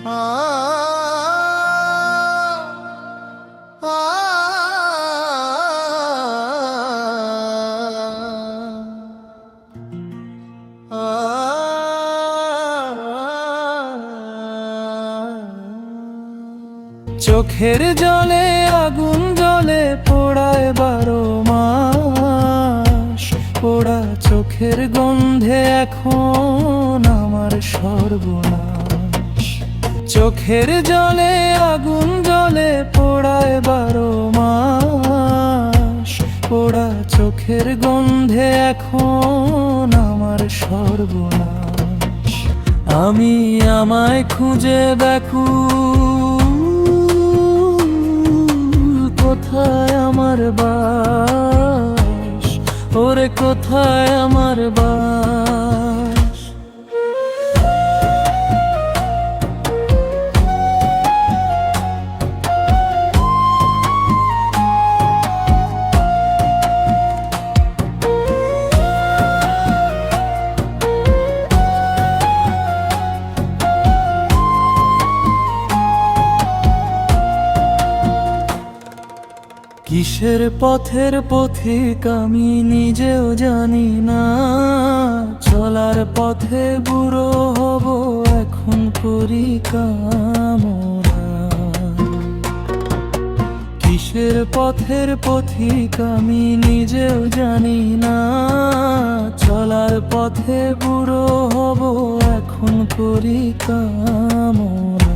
চোখের জলে আগুন জ্বলে পোড়ায় 12 মাস। পোড়া চোখের গন্ধে এখন আমার সর্বনাশ। চোখের জলে আগুন জ্বলে পোড়ায় 12 মাস। পোড়া চোখের গন্ধে এখন আমার সর্বনাশ। আমি আমায় খুঁজে ব্যাকুল, কোথায় আমার বাস? ওরে কোথায় আমার বাস? কিসের পথের পথিক আমি নিজেও জানি না। চলার পথে বুড়ো হব এখন করি কামনা। কিসের পথের পথিক আমি নিজেও জানি না। চলার পথে বুড়ো হব এখন করি কামনা।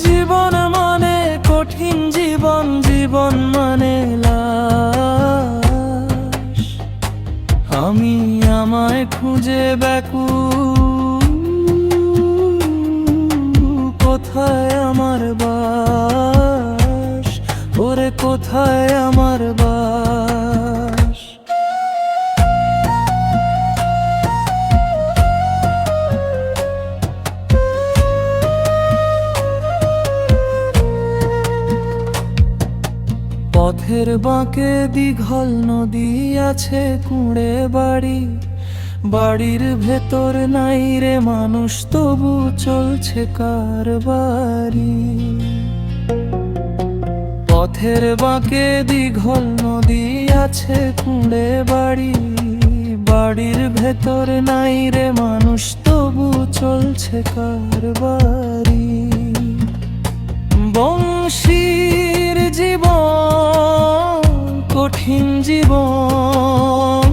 জীবন মানে কঠিন জীবন, জীবন মানে লাশ। আমি আমায় খুঁজে ব্যাকুল, কোথায় আমার বাস? ওরে কোথায় আমার বাস? পথের বাঁকে দীঘল নদী আছে কুঁড়ে বাড়ি। বাড়ির ভেতর নাই রে মানুষ, তবু চলছে কারবারি। পথের বাঁকে দীঘল নদী আছে কুঁড়ে বাড়ি। বাড়ির ভেতর নাই রে মানুষ, তবু চলছে কারবারি। বংশীর জীবন কঠিন জীবন,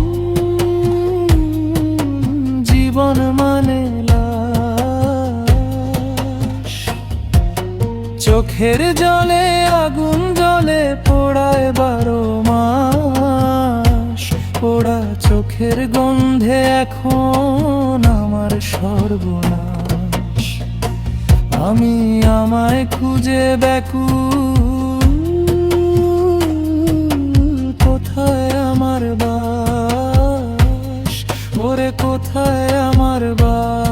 জীবন মানে লাশ। চোখের জলে আগুন জ্বলে পোড়ায় 12 মাস। পোড়া চোখের গন্ধে এখন আমার সর্বনাশ। আমি আমায় খুঁজে ব্যাকুল, কোথায় আমার বাস? ওরে কোথায় আমার বাস?